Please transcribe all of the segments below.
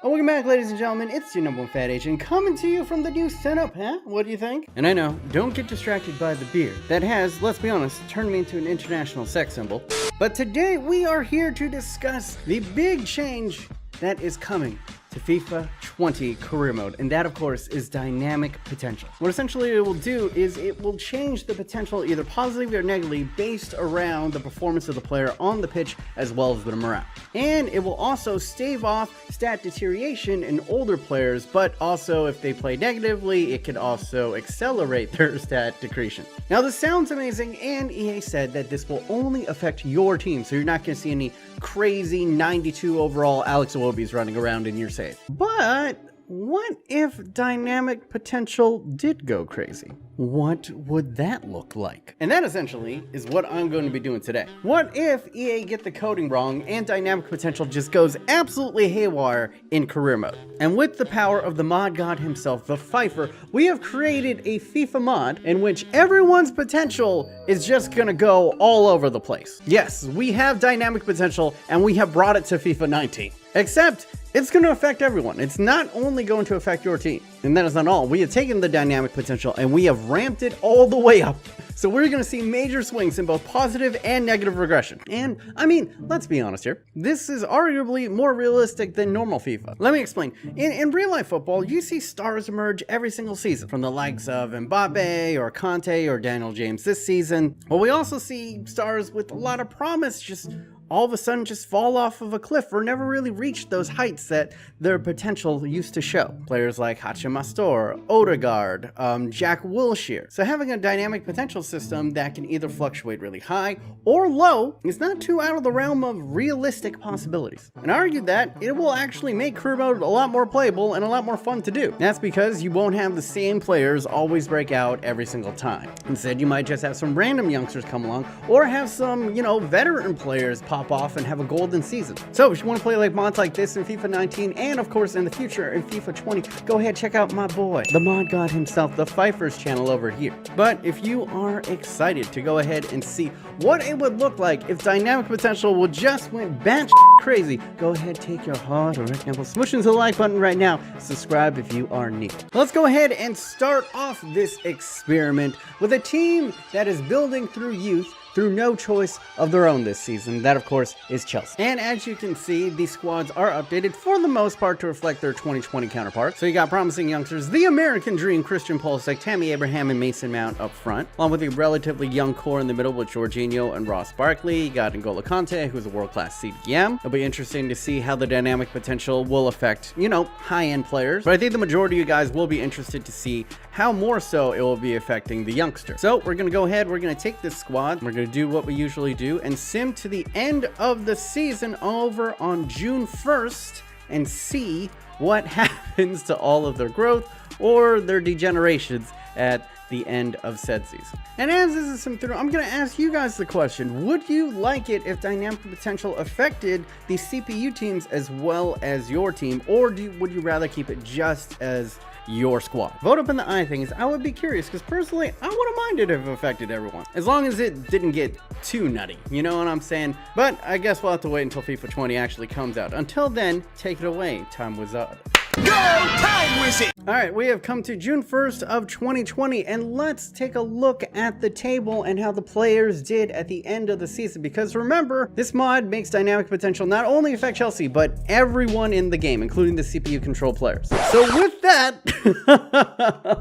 Welcome back, ladies and gentlemen. It's your number one fat agent coming to you from the new setup, huh? What do you think? And I know, don't get distracted by the beard. That has, let's be honest, turned me into an international sex symbol. But today we are here to discuss the big change that is coming to FIFA 20 career mode, and that of course is dynamic potential. What essentially it will do is it will change the potential either positively or negatively based around the performance of the player on the pitch as well as the morale. And it will also stave off stat deterioration in older players, but also if they play negatively, it could also accelerate their stat decretion. Now this sounds amazing, and EA said that this will only affect your team, so you're not going to see any crazy 92 overall Alex Iwobi's running around in your save. But what if dynamic potential did go crazy? What would that look like? And that essentially is what I'm going to be doing today. What if EA get the coding wrong and dynamic potential just goes absolutely haywire in career mode? And with the power of the mod god himself, the Fifer, we have created a FIFA mod in which everyone's potential is just gonna go all over the place. Yes, we have dynamic potential and we have brought it to FIFA 19. Except, it's going to affect everyone. It's not only going to affect your team. And that is not all. We have taken the dynamic potential and we have ramped it all the way up. So we're going to see major swings in both positive and negative regression. And, I mean, let's be honest here. This is arguably more realistic than normal FIFA. Let me explain. In real life football, you see stars emerge every single season. From the likes of Mbappe or Conte or Daniel James this season. Well, we also see stars with a lot of promise just all of a sudden just fall off of a cliff or never really reach those heights that their potential used to show. Players like Hachim Astor, Odegaard, Jack Wilshere. So having a dynamic potential system that can either fluctuate really high or low is not too out of the realm of realistic possibilities. And I argued that it will actually make career mode a lot more playable and a lot more fun to do. That's because you won't have the same players always break out every single time. Instead, you might just have some random youngsters come along or have some, veteran players pop off and have a golden season. So if you want to play like mods like this in FIFA 19 and of course in the future in FIFA 20, go ahead, check out my boy, the mod god himself, the Fifer's channel over here. But if you are excited to go ahead and see what it would look like if dynamic potential would just went batshit crazy, go ahead, take your hard-earned nimble, smush into the like button right now, subscribe if you are new. Let's go ahead and start off this experiment with a team that is building through youth through no choice of their own this season. That, of course, is Chelsea. And as you can see, these squads are updated for the most part to reflect their 2020 counterparts. So you got promising youngsters, the American Dream, Christian Pulisic, Tammy Abraham, and Mason Mount up front, along with a relatively young core in the middle with Jorginho and Ross Barkley. You got N'Golo Kante, who's a world-class CDM. It'll be interesting to see how the dynamic potential will affect, high-end players. But I think the majority of you guys will be interested to see how more so it will be affecting the youngster. So we're going to go ahead, we're going to take this squad, we're going to do what we usually do and sim to the end of the season over on June 1st and see what happens to all of their growth or their degenerations at the end of said season. And as this is simmed through, I'm going to ask you guys the question, would you like it if dynamic potential affected the CPU teams as well as your team, or would you rather keep it just as your squad? Vote up in the I things. I would be curious because personally I wouldn't mind it if it affected everyone, as long as it didn't get too nutty, you know what I'm saying? But I guess we'll have to wait until FIFA 20 actually comes out. Until then, take it away, Time Wizard. Go Time Wizard! Alright, we have come to June 1st of 2020, and let's take a look at the table and how the players did at the end of the season, because remember, this mod makes dynamic potential not only affect Chelsea, but everyone in the game, including the CPU control players. So with that,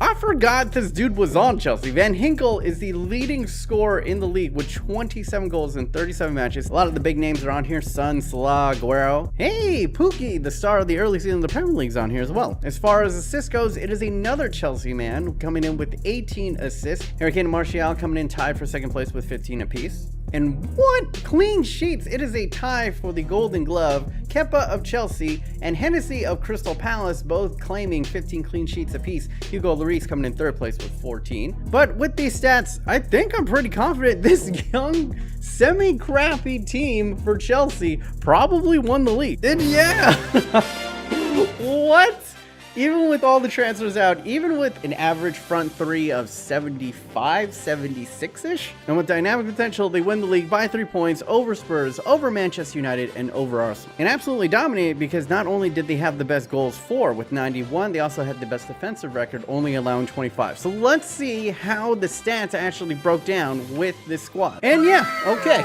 I forgot this dude was on Chelsea. Van Ginkel is the leading scorer in the league with 27 goals in 37 matches. A lot of the big names are on here, Son, Salah, Aguero. Hey, Pookie, the star of the early season of the Premier League's on here as well. As far as assists goes, it is another Chelsea man coming in with 18 assists. Harry Kane and Martial coming in tied for second place with 15 apiece. And what clean sheets! It is a tie for the Golden Glove. Kepa of Chelsea and Hennessy of Crystal Palace both claiming 15 clean sheets apiece. Hugo Lloris coming in third place with 14. But with these stats, I think I'm pretty confident this young, semi-crappy team for Chelsea probably won the league. And yeah! What? Even with all the transfers out, even with an average front three of 75, 76-ish, and with dynamic potential, they win the league by 3 points over Spurs, over Manchester United, and over Arsenal. And absolutely dominated because not only did they have the best goals for with 91, they also had the best defensive record, only allowing 25. So let's see how the stats actually broke down with this squad. And yeah, okay.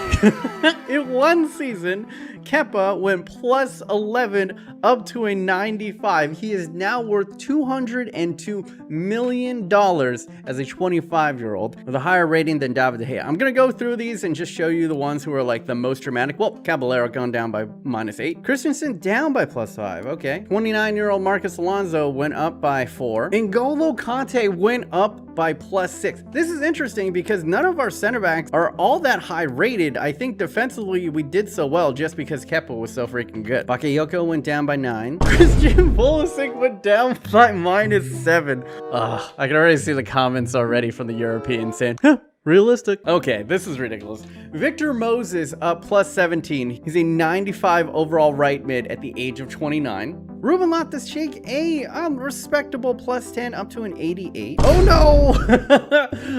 In one season, Kepa went plus 11 up to a 95. He is now worth $202 million as a 25-year-old with a higher rating than David De Gea. I'm going to go through these and just show you the ones who are like the most dramatic. Well, Caballero gone down by -8. Christensen down by +5. Okay. 29-year-old Marcus Alonso went up by 4. N'Golo Kante went up by +6. This is interesting because none of our center backs are all that high rated. I think defensively we did so well just because Kepa was so freaking good. Bakayoko went down by 9. Christian Pulisic went down by -7. Ugh, I can already see the comments already from the Europeans saying, huh, realistic. Okay, this is ridiculous. Victor Moses up +17. He's a 95 overall right mid at the age of 29. Ruben Loftus-Cheek, a respectable +10 up to an 88. Oh no!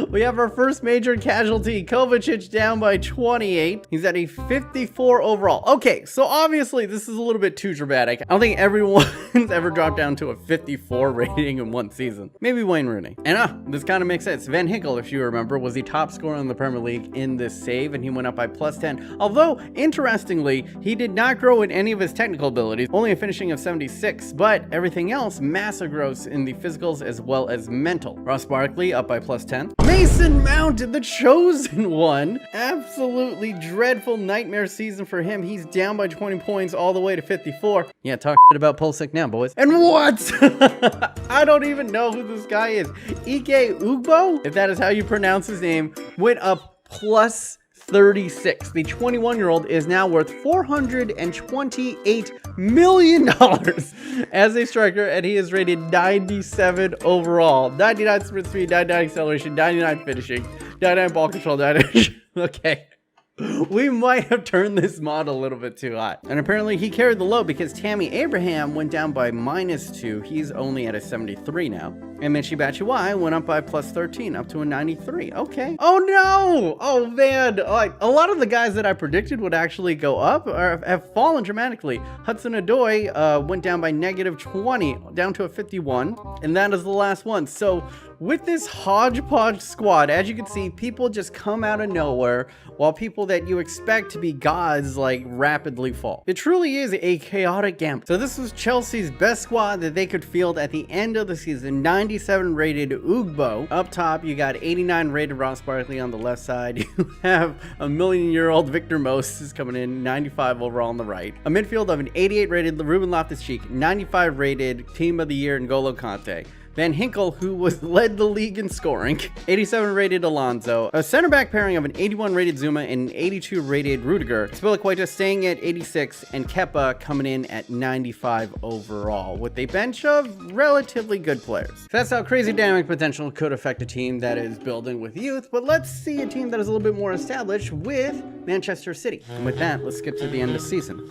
We have our first major casualty. Kovacic down by 28. He's at a 54 overall. Okay, so obviously this is a little bit too dramatic. I don't think everyone's ever dropped down to a 54 rating in one season. Maybe Wayne Rooney. And this kind of makes sense. Van Hinkel, if you remember, was the top scorer in the Premier League in this save, and he went up by +10. Although, interestingly, he did not grow in any of his technical abilities, only a finishing of 76, but everything else, massive growth in the physicals as well as mental. Ross Barkley up by +10. Mason Mount, the chosen one. Absolutely dreadful nightmare season for him. He's down by 20 points all the way to 54. Yeah, talk shit about Pulisic now, boys. And what? I don't even know who this guy is. Ike Ugbo, if that is how you pronounce his name, went up +36. The 21-year-old is now worth $428 million as a striker, and he is rated 97 overall. 99 sprint speed, 99 acceleration, 99 finishing, 99 ball control, 99. Okay. We might have turned this mod a little bit too hot. And apparently he carried the load because Tammy Abraham went down by -2. He's only at a 73 now. And Michy Batshuayi went up by +13 up to a 93. Okay. Oh no! Oh man! Like, a lot of the guys that I predicted would actually go up have fallen dramatically. Hudson Odoi went down by -20 down to a 51. And that is the last one. So with this hodgepodge squad, as you can see, people just come out of nowhere, while people that you expect to be gods like rapidly fall. It truly is a chaotic gamble. So this was Chelsea's best squad that they could field at the end of the season. 97 rated Ugbo. Up top, you got 89 rated Ross Barkley on the left side. You have a million-year-old Victor Moses coming in, 95 overall on the right. A midfield of an 88 rated Ruben Loftus-Cheek, 95 rated Team of the Year N'Golo Kante. Van Hinkel, who led the league in scoring, 87 rated Alonso, a center back pairing of an 81 rated Zuma and an 82 rated Rudiger, Spilicueta staying at 86, and Kepa coming in at 95 overall, with a bench of relatively good players. So that's how crazy dynamic potential could affect a team that is building with youth, but let's see a team that is a little bit more established with Manchester City. And with that, let's skip to the end of the season.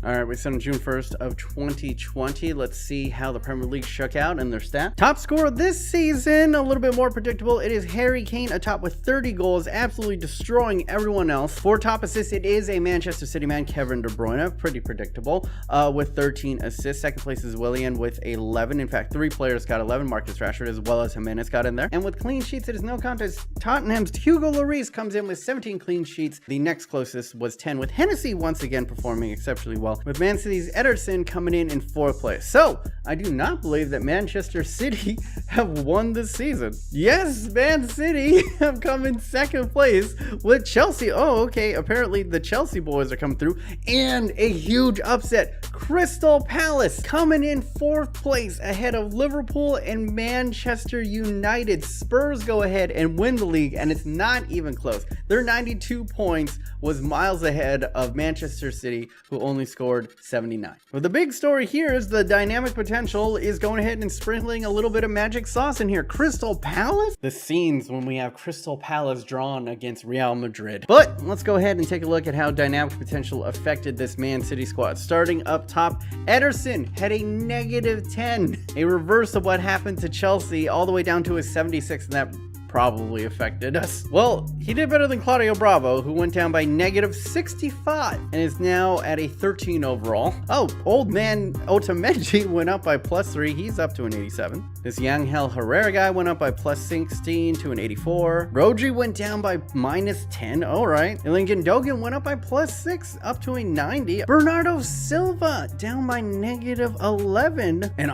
All right, we set on June 1st of 2020. Let's see how the Premier League shook out and their stats. Top scorer this season, a little bit more predictable. It is Harry Kane atop with 30 goals, absolutely destroying everyone else. For top assists, it is a Manchester City man, Kevin De Bruyne, pretty predictable, with 13 assists. Second place is Willian with 11. In fact, 3 players got 11. Marcus Rashford as well as Jimenez got in there. And with clean sheets, it is no contest. Tottenham's Hugo Lloris comes in with 17 clean sheets. The next closest was 10, with Hennessy once again performing exceptionally well, with Man City's Ederson coming in 4th place. So I do not believe that Manchester City have won this season. Yes, Man City have come in 2nd place with Chelsea. Oh, okay. Apparently the Chelsea boys are coming through, and a huge upset. Crystal Palace coming in 4th place ahead of Liverpool and Manchester United. Spurs go ahead and win the league, and it's not even close. Their 92 points was miles ahead of Manchester City, who only scored 79. Well, the big story here is the dynamic potential potential is going ahead and sprinkling a little bit of magic sauce in here. Crystal Palace? The scenes when we have Crystal Palace drawn against Real Madrid. But let's go ahead and take a look at how dynamic potential affected this Man City squad. Starting up top, Ederson had a -10, a reverse of what happened to Chelsea, all the way down to a 76, and that probably affected us. Well, he did better than Claudio Bravo, who went down by -65 and is now at a 13 overall. Oh, old man Otamendi went up by +3. He's up to an 87. This Yangel Herrera guy went up by +16 to an 84. Rodri went down by -10. All right. Lincoln Dogan went up by +6 up to a 90. Bernardo Silva down by -11. And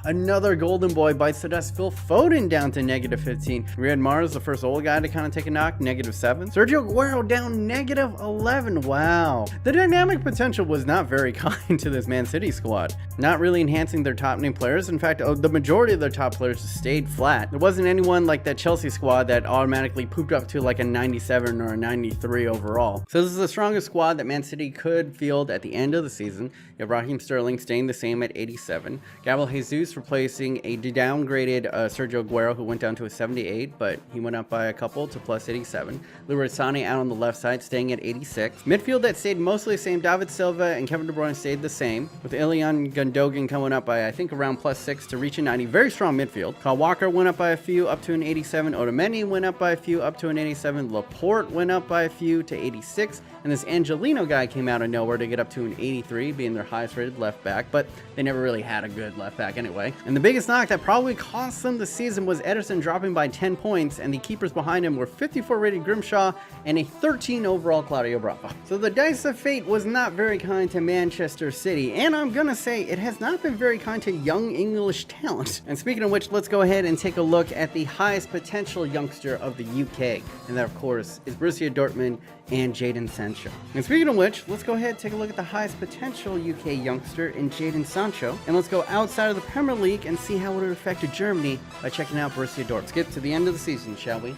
another golden boy bites the dust. Phil Foden down to -15. Riyad Mahrez, the first old guy to kind of take a knock, -7. Sergio Aguero down -11. Wow. The dynamic potential was not very kind to this Man City squad. Not really enhancing their top name players. In fact, the majority of their top players just stayed flat. There wasn't anyone like that Chelsea squad that automatically pooped up to like a 97 or a 93 overall. So this is the strongest squad that Man City could field at the end of the season. You have Raheem Sterling staying the same at 87. Gabriel Jesus replacing a downgraded Sergio Aguero, who went down to a 78, but he went up by a couple to +87. Leroy Sané out on the left side, staying at 86. Midfield that stayed mostly the same. David Silva and Kevin De Bruyne stayed the same, with Ilyan Gundogan coming up by, I think, around +6 to reach a 90. Very strong midfield. Kyle Walker went up by a few, up to an 87. Otamendi went up by a few, up to an 87. Laporte went up by a few to 86. And this Angelino guy came out of nowhere to get up to an 83, being their highest rated left back, but they never really had a good left back anyway. And the biggest knock that probably cost them the season was Ederson dropping by 10 points, and the keepers behind him were 54 rated Grimshaw and a 13 overall Claudio Bravo. So the dice of fate was not very kind to Manchester City, and I'm gonna say it has not been very kind to young English talent. And speaking of which, let's go ahead and take a look at the highest potential youngster of the UK, and that of course is Borussia Dortmund and Jadon Sancho. And speaking of which, let's go ahead and take a look at the highest potential UK youngster in Jadon Sancho, and let's go outside of the Premier League and see how it would affect Germany by checking out Borussia Dortmund. Skip to the end of the season, shall we?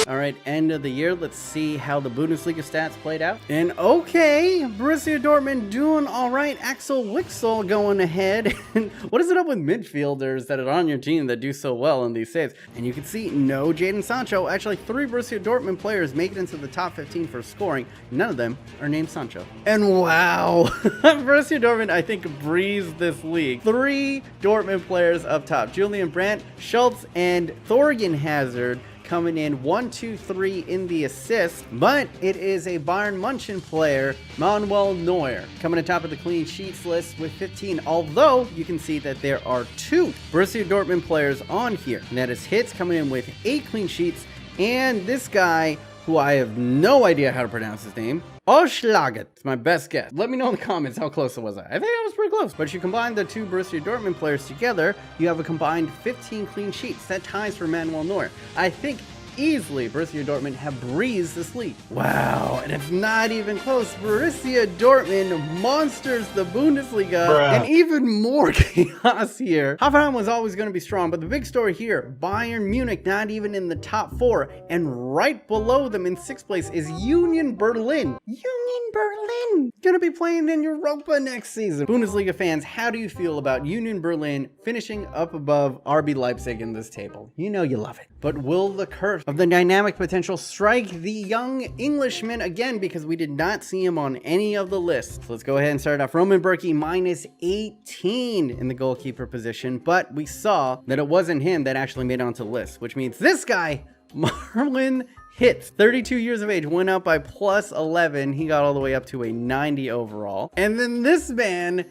All right, end of the year. Let's see how the Bundesliga stats played out. And okay, Borussia Dortmund doing all right. Axel Witsel going ahead. And what is it up with midfielders that are on your team that do so well in these saves? And you can see no Jadon Sancho. Actually, 3 Borussia Dortmund players make it into the top 15 for scoring. None of them are named Sancho. And wow, Borussia Dortmund, I think, breezed this league. 3 Dortmund players up top. Julian Brandt, Schultz, and Thorgan Hazard coming in 1, 2, 3 in the assists, but it is a Bayern Munchen player, Manuel Neuer, coming atop of the clean sheets list with 15, although you can see that there are 2 Borussia Dortmund players on here, and that is Hitz coming in with 8 clean sheets, and this guy, who I have no idea how to pronounce his name, Oschlaget. It's my best guess. Let me know in the comments how close it was. I think I was pretty close. But if you combine the 2 Borussia Dortmund players together, you have a combined 15 clean sheets. That ties for Manuel Neuer. I think easily Borussia Dortmund have breezed this league. Wow, and it's not even close. Borussia Dortmund monsters the Bundesliga. And even more chaos here. Hoffenheim was always going to be strong, but the big story here, Bayern Munich not even in the top 4, and right below them in 6th place is Union Berlin. Union Berlin gonna be playing in Europa next season. Bundesliga fans, how do you feel about Union Berlin finishing up above RB Leipzig in this table? You know you love it. But will the curse of the dynamic potential strike the young Englishman again, because we did not see him on any of the lists? So let's go ahead and start off. Roman Berkey -18 in the goalkeeper position, but we saw that it wasn't him that actually made it onto the list, which means this guy, Marlon Hitz, 32 years of age, went up by +11. He got all the way up to a 90 overall. And then this man,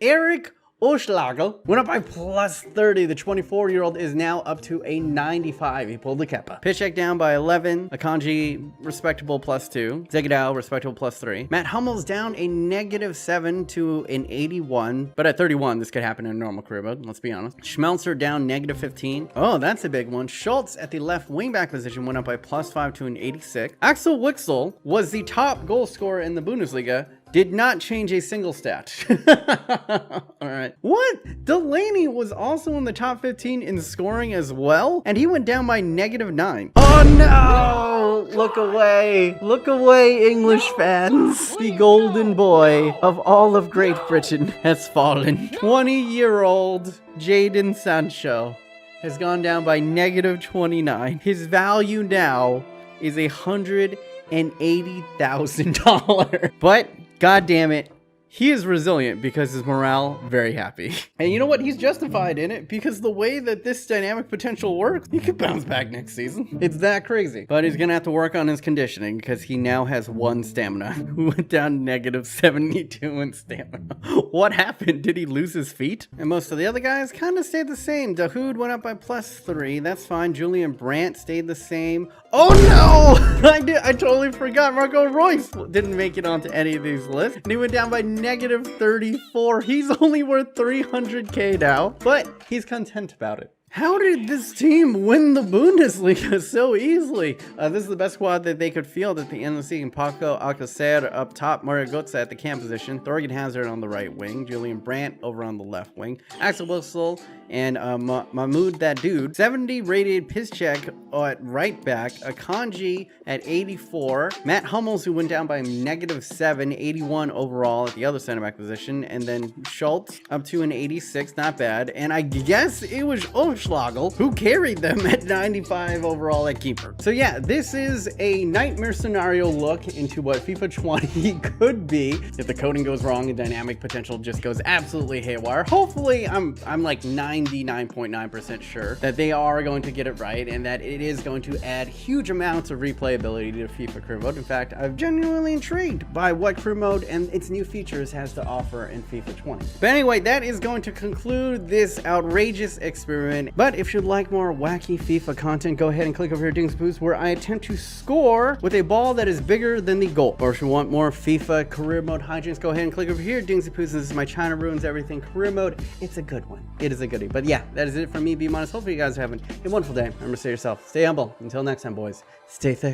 Eric Oschlager, went up by +30. The 24-year-old is now up to a 95. He pulled the Kepa. Piszczek down by 11. Akanji, respectable +2. Zegedal, respectable +3. Matt Hummels down a -7 to an 81. But at 31, this could happen in a normal career mode, let's be honest. Schmelzer down -15. Oh, that's a big one. Schultz at the left wingback position went up by +5 to an 86. Axel Witsel was the top goal scorer in the Bundesliga. Did not change a single stat. All right. What? Delaney was also in the top 15 in scoring as well, and he went down by -9. Oh no! look away. Look away, English fans. The golden boy of all of Great Britain has fallen. 20-year-old Jadon Sancho has gone down by -29. His value now is $180,000. But, god damn it, he is resilient because his morale very happy. And you know what? He's justified in it because the way that this dynamic potential works, he could bounce back next season. It's that crazy. But he's gonna have to work on his conditioning because he now has 1 stamina. Who went down -72 in stamina. What happened? Did he lose his feet? And most of the other guys kind of stayed the same. Dahoud went up by +3. That's fine. Julian Brandt stayed the same. Oh no! I totally forgot. Marco Royce didn't make it onto any of these lists. And he went down by -34. He's only worth 300k now, but he's content about it. How did this team win the Bundesliga so easily? This is the best squad that they could field at the end of the season. Paco Alcacer up top, Mario Götze at the cam position, Thorgan Hazard on the right wing, Julian Brandt over on the left wing, Axel Witsel and Mahmoud that dude. 70 rated Piszczek at right back, Akanji at 84, Matt Hummels who went down by -7, 81 overall at the other center back position, and then Schultz up to an 86, not bad. And I guess it was Schlagel, who carried them at 95 overall at keeper. So yeah, this is a nightmare scenario look into what FIFA 20 could be if the coding goes wrong and dynamic potential just goes absolutely haywire. Hopefully, I'm like 99.9% sure that they are going to get it right and that it is going to add huge amounts of replayability to FIFA career mode. In fact, I'm genuinely intrigued by what career mode and its new features has to offer in FIFA 20. But anyway, that is going to conclude this outrageous experiment. But if you'd like more wacky FIFA content, go ahead and click over here, Dings Boost, where I attempt to score with a ball that is bigger than the goal. Or if you want more FIFA career mode hijinks, go ahead and click over here, Dings Boost. This is my China Ruins Everything career mode. It's a good one. It is a goodie. But yeah, that is it from me, BMOnus. Hopefully you guys are having a wonderful day. Remember to stay yourself. Stay humble. Until next time, boys. Stay thick.